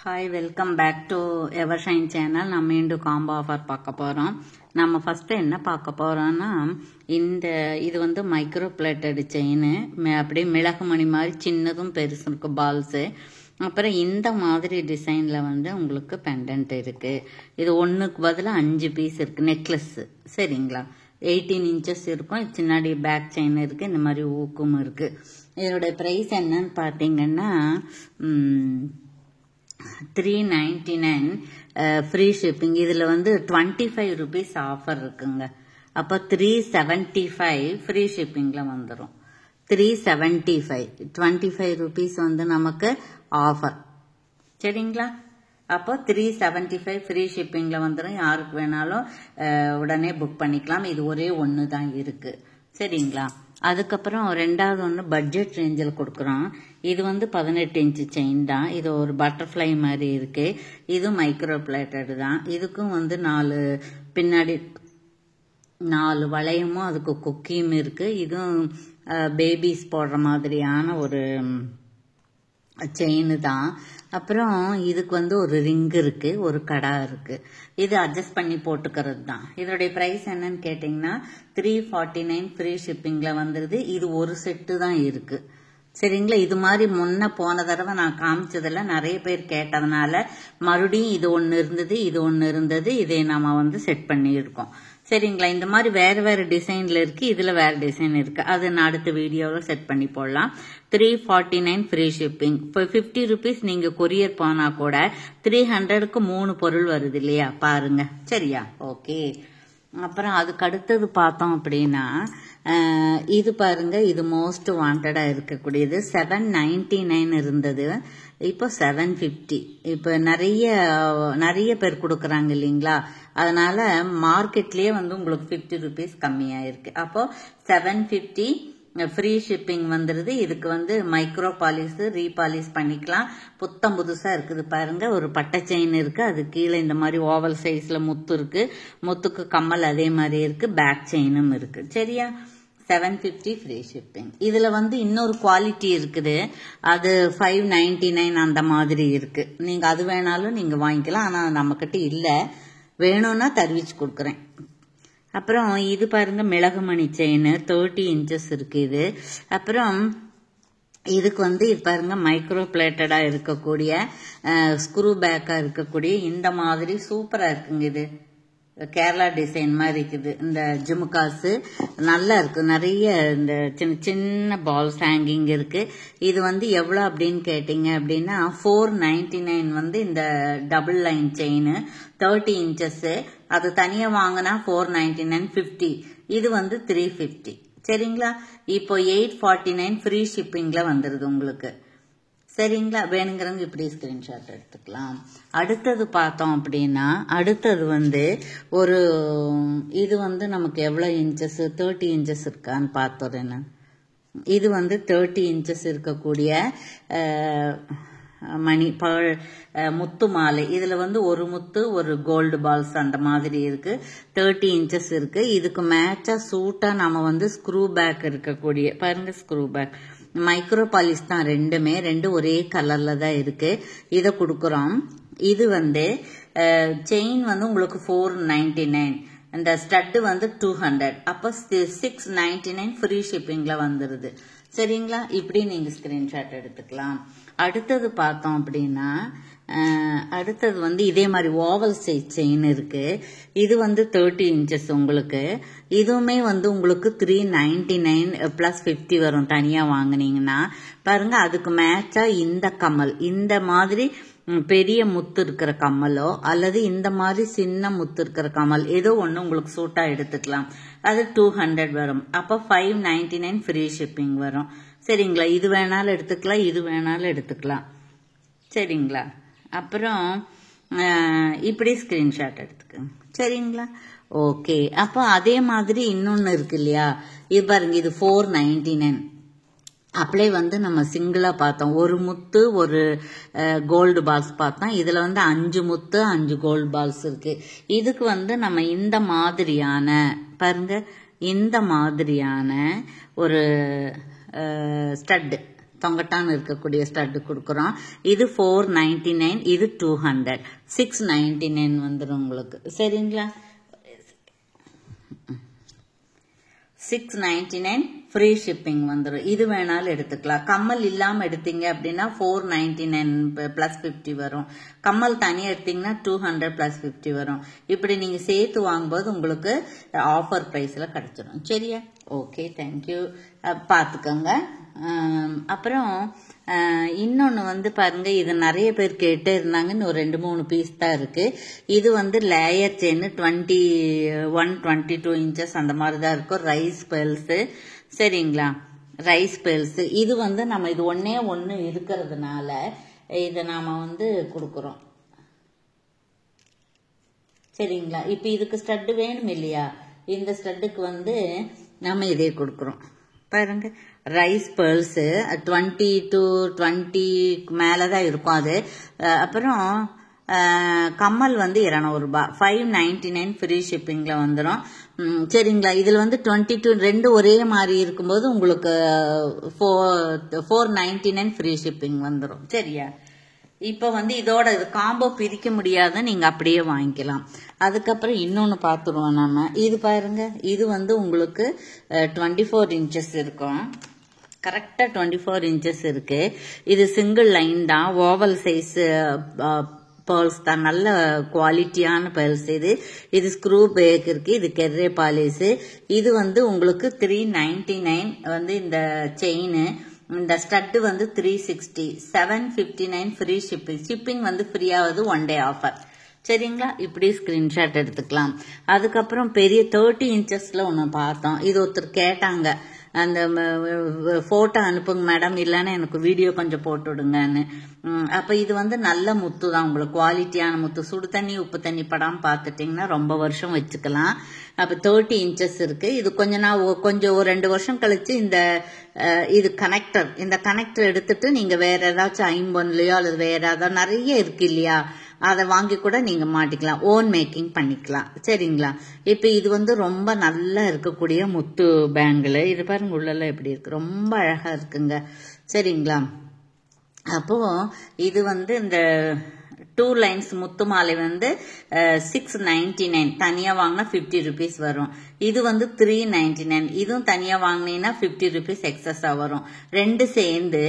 Hi, welcome back to Evershine channel. நம்ம மீண்டும் combo offer பார்க்க போகிறோம். நம்ம ஃபஸ்ட்டு என்ன பார்க்க போகிறோம்னா, இது வந்து மைக்ரோ பிளேட்டட் செயின், அப்படியே மிளகு மணி மாதிரி சின்னதும் பெருசும் இருக்குது பால்ஸு. அப்புறம் இந்த மாதிரி டிசைனில் வந்து உங்களுக்கு பெண்டன்ட் இருக்குது. இது ஒன்றுக்கு பதிலாக 5 பீஸ் இருக்குது. நெக்லஸ்ஸு சரிங்களா, 18 inches இருக்கும். பின்னாடி பேக் செயின் இருக்குது. இந்த மாதிரி ஊக்கும் இருக்குது. இதோடைய ப்ரைஸ் என்னன்னு பார்த்தீங்கன்னா 399 ஃப்ரீ ஷிப்பிங். இதில் வந்து 25 rupees ஆஃபர் இருக்குங்க. அப்போ 375 ஃப்ரீ ஷிப்பிங்கில் வந்துடும். 375 25 rupees வந்து நமக்கு ஆஃபர் சரிங்களா. அப்போ 375 ஃப்ரீ ஷிப்பிங்கில் வந்துடும். யாருக்கு வேணாலும் உடனே புக் பண்ணிக்கலாம். இது ஒரே ஒன்று தான் இருக்குது சரிங்களா. அதுக்கப்புறம் ரெண்டாவது ஒன்று பட்ஜெட் ரேஞ்சில் கொடுக்குறோம். இது வந்து 18 inch செயின் தான். இது ஒரு பட்டர்ஃப்ளை மாதிரி இருக்கு. இது மைக்ரோ பிளேட்டட் தான். இதுக்கும் வந்து 4 பின்னாடி 4 வளையமும் அதுக்கு கொக்கியும் இருக்கு. இதுவும் பேபிஸ் போடுற மாதிரியான ஒரு செயின் தான். அப்புறம் இதுக்கு வந்து ஒரு ரிங் இருக்கு, ஒரு கடா இருக்கு. இது அட்ஜஸ்ட் பண்ணி போட்டுக்கிறது தான். இதோடைய பிரைஸ் என்னன்னு கேட்டீங்கன்னா 349 ஃப்ரீ ஷிப்பிங்ல வந்துருது. இது ஒரு செட்டு தான் இருக்கு சரிங்களா. இது மாதிரி முன்ன போன தடவை நான் காமிச்சதுல நிறைய பேர் கேட்டதுனால மறுபடியும் இது ஒன்று இருந்தது, இது ஒன்று இருந்தது. இதை நாம வந்து செட் பண்ணியிருக்கோம் சரிங்களா. இந்த மாதிரி வேறு வேறு டிசைனில் இருக்குது. இதில் வேறு டிசைன் இருக்குது. அது நான் அடுத்த வீடியோவில் செட் பண்ணி போடலாம். 349 ஃப்ரீ ஷிப்பிங். இப்போ 50 rupees நீங்கள் கொரியர் போனால் கூட 300க்கு 3 பொருள் வருது இல்லையா, பாருங்க சரியா. ஓகே. அப்புறம் அதுக்கு அடுத்தது பார்த்தோம் அப்படின்னா இது பாருங்க, இது மோஸ்ட் வாண்டடாக இருக்கக்கூடியது. 799 இருந்தது, இப்போ 750. இப்போ நிறைய பேர் கொடுக்குறாங்க இல்லைங்களா. அதனால மார்க்கெட்லயே வந்து உங்களுக்கு 50 rupees கம்மியாக இருக்கு. அப்போ 750 ஃப்ரீ ஷிப்பிங் வந்துருது. இதுக்கு வந்து மைக்ரோ பாலிஷ் ரீபாலிஷ் பண்ணிக்கலாம். புத்தம் புதுசாக இருக்குது பாருங்க. ஒரு பட்டை செயின் இருக்கு, அது கீழே இந்த மாதிரி ஓவல் சைஸ்ல முத்து இருக்கு. முத்துக்கு கம்மல் அதே மாதிரி இருக்கு. பேக் செயினும் இருக்கு சரியா. 750 ஃப்ரீ ஷிப்பிங். இதுல வந்து இன்னொரு குவாலிட்டி இருக்குது. அது 599 அந்த மாதிரி இருக்கு. நீங்க அது வேணாலும் நீங்க வாங்கிக்கலாம். ஆனா நம்மக்கிட்ட இல்லை, வேணும்னா தருவிச்சு கொடுக்குறேன். அப்புறம் இது பாருங்க, மிளகு மணி செயின் 30 inches இருக்கு இது. அப்புறம் இதுக்கு வந்து இது பாருங்க, மைக்ரோ பிளேட்டடா இருக்கக்கூடிய ஸ்க்ரூ பேக்கா இருக்கக்கூடிய இந்த மாதிரி சூப்பரா இருக்குங்க. இது கேரளா டிசைன் மாதிரி இருக்குது. இந்த ஜுமுக்காஸு நல்லா இருக்கு. நிறைய இந்த சின்ன சின்ன பால்ஸ் ஹேங்கிங் இருக்கு. இது வந்து எவ்வளோ அப்படின்னு கேட்டீங்க அப்படின்னா 499 வந்து இந்த டபுள் லைன் செயின் 30 inches. அது தனியாக வாங்கினா 499 50. இது வந்து 350 சரிங்களா. இப்போ 849 ஃப்ரீ ஷிப்பிங்ல வந்துருது உங்களுக்கு சரிங்களா. வேணுங்கிறவங்க இப்படி ஸ்கிரீன்ஷாட் எடுத்துக்கலாம். அடுத்தது பார்த்தோம் அப்படின்னா அடுத்தது வந்து ஒரு இது வந்து நமக்கு எவ்வளோ இன்ச்சஸ், 30 inches இருக்கான்னு பார்த்தோம். இது வந்து 30 inches இருக்கக்கூடிய மணி முத்து மாலை. இதுல வந்து ஒரு முத்து ஒரு கோல்டு பால்ஸ் அந்த மாதிரி இருக்கு. 30 inches இருக்கு. இதுக்கு மேட்சா சூட்டா நம்ம வந்து ஸ்க்ரூ பேக் இருக்கக்கூடிய பாருங்க, ஸ்க்ரூ பேக் மைக்ரோ பாலிஷ் தான். ரெண்டு ஒரே கலர்ல தான் இருக்கு. இதை கொடுக்குறோம். இது வந்து செயின் வந்து உங்களுக்கு 499, இந்த ஸ்டட்டு வந்து 200. அப்போ 699 ஃப்ரீ ஷிப்பிங்ல வந்துருது சரிங்களா. இப்படி நீங்க ஸ்கிரீன்ஷாட் எடுத்துக்கலாம். அடுத்தது பார்த்தோம் அப்படின்னா அடுத்தது வந்து இதே மாதிரி ஓவல் சைஸ் செயின் இருக்கு. இது வந்து 30 inches உங்களுக்கு. இதுவுமே வந்து உங்களுக்கு 399 + 50 வரும் தனியா வாங்கினீங்கன்னா. பாருங்க, அதுக்கு மேட்சா இந்த கம்மல், இந்த மாதிரி பெரிய முத்து இருக்கிற கம்மலோ அல்லது இந்த மாதிரி சின்ன முத்து இருக்கிற கம்மல் ஏதோ ஒன்று உங்களுக்கு சூட்டா எடுத்துக்கலாம். அது 200 வரும். அப்போ 599 ஃப்ரீ ஷிப்பிங் வரும் சரிங்களா. இது வேணாலும் எடுத்துக்கலாம், இது வேணாலும் எடுத்துக்கலாம் சரிங்களா. அப்புறம் இப்படி ஸ்கிரீன்ஷாட் எடுத்துக்கோங்க சரிங்களா. ஓகே. அப்போ அதே மாதிரி இன்னொன்று இருக்கு இல்லையா, இது பாருங்க, இது 499. அப்படியே வந்து நம்ம சிங்கிளா பார்த்தோம். ஒரு முத்து ஒரு கோல்டு பால்ஸ் பார்த்தோம். இதுல வந்து 5 முத்து 5 கோல்டு பால்ஸ் இருக்கு. இதுக்கு வந்து நம்ம இந்த மாதிரியான பாருங்க, இந்த மாதிரியான ஒரு ஸ்டட் தொங்கட்டான்னு இருக்கக்கூடிய ஸ்டட்டு கொடுக்குறோம். இது 499, இது 200, 699 வந்துடும் உங்களுக்கு. சரிங்களா? 699 ஃப்ரீ ஷிப்பிங் வந்துடும். இது வேணாலும் எடுத்துக்கலாம். கம்மல் இல்லாமல் எடுத்தீங்க அப்படின்னா 499 + 50 வரும். கம்மல் தனியாக எடுத்தீங்கன்னா 200 + 50 வரும். இப்படி நீங்கள் சேர்த்து வாங்கும்போது உங்களுக்கு ஆஃபர் ப்ரைஸில் கிடச்சிடும். சரியா? Okay, thank you. பார்த்துக்கோங்க. அப்புறம் இன்னொன்று வந்து பாருங்க, இது நிறைய பேர் கேட்டே இருந்தாங்கன்னு ஒரு 2-3 பீஸ் தான் இருக்கு. இது வந்து லேயர் செயின் 21-22 இன்ச்சஸ் அந்த மாதிரி தான் இருக்கும். Rice pearls. சரிங்களா? Rice pearls. இது வந்து நம்ம இது ஒன்னே ஒன்று இருக்கிறதுனால இதை நாம வந்து கொடுக்குறோம். சரிங்களா? இப்போ இதுக்கு ஸ்டட்டு வேணும் இல்லையா? இந்த ஸ்டட்டுக்கு வந்து நம்ம இதே கொடுக்குறோம். பாருங்க, ரைஸ் பேர்ல்ஸு 20-20 மேலதான் இருக்கும் அது. அப்புறம் கம்மல் வந்து 200 ரூபாய், 599 ஃப்ரீ ஷிப்பிங்ல வந்துடும். சரிங்களா? இதுல வந்து 22 ரெண்டு ஒரே மாதிரி இருக்கும்போது உங்களுக்கு 499 ஃப்ரீ ஷிப்பிங் வந்துடும். சரியா? இப்போ வந்து இதோட இது காம்போ பிரிக்க முடியாத, நீங்க அப்படியே வாங்கிக்கலாம். அதுக்கப்புறம் இன்னொன்று பார்த்துருவோம் நம்ம. இது பாருங்க, இது வந்து உங்களுக்கு 24 இன்ச்சஸ் இருக்கும். கரெக்டா 24 இன்ச்சஸ் இருக்கு. இது சிங்கிள் லைன் தான், ஓவல் சைஸ் பேர்ல்ஸ் தான், நல்ல குவாலிட்டியான பேர்ல்ஸ். இது ஸ்க்ரூ பேக் இருக்கு. இது கெர்ரே பாலிஸ். இது வந்து உங்களுக்கு 399 வந்து இந்த செயின். இந்த ஸ்டட்டு வந்து 360, 759 ஃப்ரீ ஷிப்பிங். ஷிப்பிங் வந்து ஃப்ரீயாவது 1 டே ஆஃபர். சரிங்களா? இப்படி ஸ்கிரீன்ஷாட் எடுத்துக்கலாம். அதுக்கப்புறம் பெரிய 30 இன்ச்சஸ்ல ஒன்று பார்த்தோம். இது ஒருத்தர் கேட்டாங்க, அந்த போட்டோ அனுப்புங்க மேடம், இல்லைன்னா எனக்கு வீடியோ கொஞ்சம் போட்டு விடுங்கன்னு. அப்ப இது வந்து நல்ல முத்து தான், உங்களுக்கு குவாலிட்டியான முத்து. சுடு தண்ணி உப்பு தண்ணி படாம பார்த்துட்டீங்கன்னா ரொம்ப வருஷம் வச்சுக்கலாம். அப்ப 30 இன்ச்சஸ் இருக்கு. இது கொஞ்சம் ஒரு 2 வருஷம் கழிச்சு இது கனெக்டர், இந்த கனெக்டர் எடுத்துட்டு நீங்க வேற ஏதாச்சும் ஐம்பொன்லயோ அல்லது வேற ஏதாவது நிறைய இருக்கு இல்லையா, அதை வாங்கி கூட நீங்க மாட்டிக்கலாம், ஓன் மேக்கிங் பண்ணிக்கலாம். சரிங்களா? இப்ப இது வந்து ரொம்ப நல்லா இருக்கக்கூடிய முத்து பேங்கிள். இது பாருங்க உள்ளெல்லாம் எப்படி இருக்கு, ரொம்ப அழகா இருக்குங்க. சரிங்களா? அப்போ இது வந்து இந்த 2 லைன்ஸ் முத்து மாலை வந்து 699, தனியா வாங்கினா 50 rupees வரும். இது வந்து 399, இதுவும் தனியா வாங்கினீங்கன்னா 50 rupees எக்ஸஸா வரும். ரெண்டு சேர்ந்து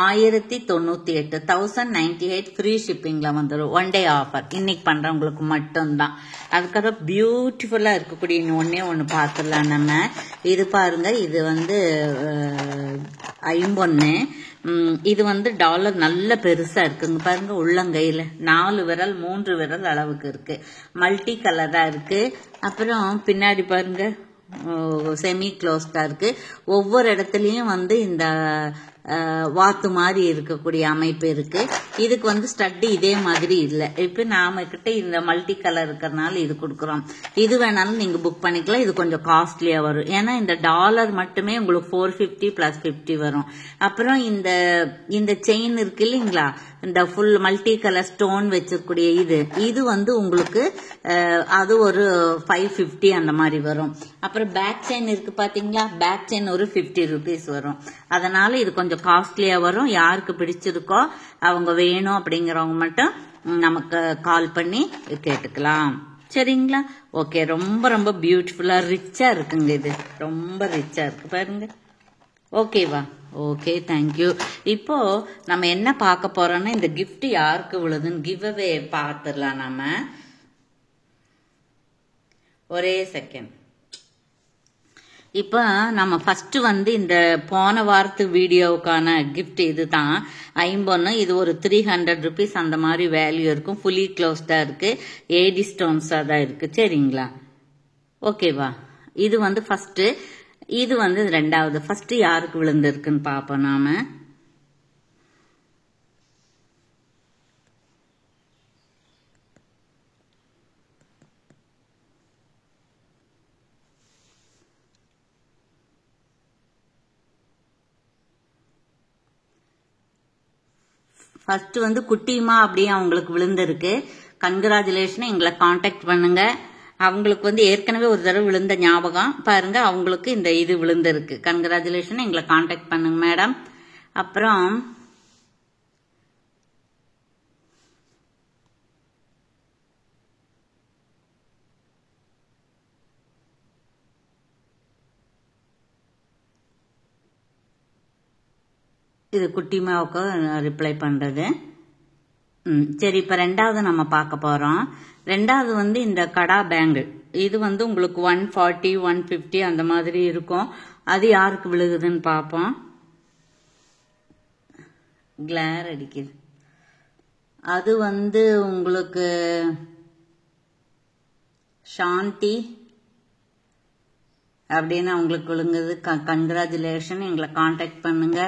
1098, 1098 ஃப்ரீ ஷிப்பிங்ல வந்துடும். 1 டே ஆஃபர், இன்னைக்கு பண்றவங்களுக்கு மட்டும்தான். அதுக்கப்புறம் பியூட்டிஃபுல்லா இருக்கக்கூடிய ஒன்னே ஒன்று பார்த்துடலாம் நம்ம. இது பாருங்க, இது வந்து 51. இது வந்து டாலர் நல்ல பெருசா இருக்குங்க. பாருங்க உள்ளங்கையில 4 விரல் 3 விரல் அளவுக்கு இருக்கு. மல்டி கலரா இருக்கு. அப்புறம் பின்னாடி பாருங்க செமி க்ளோஸ்டா இருக்கு. ஒவ்வொரு இடத்துலயும் வந்து இந்த வாத்து மாதிரி இருக்கக்கூடிய அமைப்பு இருக்கு. இதுக்கு வந்து ஸ்டட்டு இதே மாதிரி இல்லை. இப்ப நாம கிட்ட இந்த மல்டி கலர் இருக்கிறதுனால இது கொடுக்குறோம். இது வேணாலும் நீங்க புக் பண்ணிக்கலாம். இது கொஞ்சம் காஸ்ட்லியா வரும். ஏன்னா இந்த டாலர் மட்டுமே உங்களுக்கு 450 + 50 வரும். அப்புறம் இந்த செயின் இருக்கு இல்லைங்களா, இந்த ஃபுல் மல்டி கலர் ஸ்டோன் வச்சிருக்கூடிய இது வந்து உங்களுக்கு அது ஒரு 550 அந்த மாதிரி வரும். அப்புறம் பேக் செயின் இருக்கு பாத்தீங்களா, பேக் செயின் ஒரு 50 rupees வரும். அதனால இது கொஞ்சம் காஸ்ட்லியா வரும். யாருக்கு பிடிச்சிருக்கோ அவங்க வேணும் அப்படிங்கிறவங்க மட்டும் நமக்கு கால் பண்ணி கேட்டுக்கலாம். சரிங்களா? ஓகே, ரொம்ப ரொம்ப பியூட்டிஃபுல்லா ரிச்சா இருக்குங்க. இது ரொம்ப ரிச்சா இருக்கு பாருங்க. ஓகேவா? Okay, thank you. இப்போ நம்ம என்ன பார்க்க போறோம்னா, இந்த கிஃப்ட் யாருக்கு விழுதுன்னு கிவ் அவே பார்த்துடலாம் நம்ம. ஒரே செகண்ட். இப்போ நம்ம ஃபர்ஸ்ட் வந்து இந்த போன வாரத்து வீடியோவுக்கான கிஃப்ட் இதுதான். 51. இது ஒரு 300 rupees அந்த மாதிரி வேல்யூ இருக்கும். ஃபுல்லி க்ளோஸ்டா இருக்கு. ஏடி ஸ்டோன்ஸா தான் இருக்கு. சரிங்களா? ஓகேவா? இது வந்து ஃபர்ஸ்ட், இது வந்து ரெண்டாவது. ஃபர்ஸ்ட் யாருக்கு விழுந்திருக்குன்னு பார்ப்போம் நாம. ஃபர்ஸ்ட் வந்து குட்டிமா அப்படியே அவங்களுக்கு விழுந்திருக்கு. கங்க்ராச்சுலேஷன், எங்களை காண்டாக்ட் பண்ணுங்க. அவங்களுக்கு வந்து ஏற்கனவே ஒரு தடவை விழுந்த ஞாபகம் பாருங்க, அவங்களுக்கு இந்த இது விழுந்திருக்கு. கங்க்ராச்சுலேஷன், எங்களை காண்டாக்ட் பண்ணுங்க மேடம். அப்புறம் இது குட்டிமாவுக்கு ரிப்ளை பண்றது. சரி, இப்ப ரெண்டாவது நம்ம பார்க்க போறோம். ரெண்டாவது வந்து இந்த கடா பேங்கிள். இது வந்து உங்களுக்கு 140 150 அந்த மாதிரி இருக்கும். அது யாருக்கு விழுகுதுன்னு பார்ப்போம். கிளார் அடிக்குது. அது வந்து உங்களுக்கு சாந்தி அப்படின்னு உங்களுக்கு விழுங்குது. கங்க்ராச்சுலேஷன், எங்களை காண்டாக்ட் பண்ணுங்க.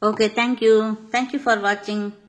Okay, thank you. Thank you for watching.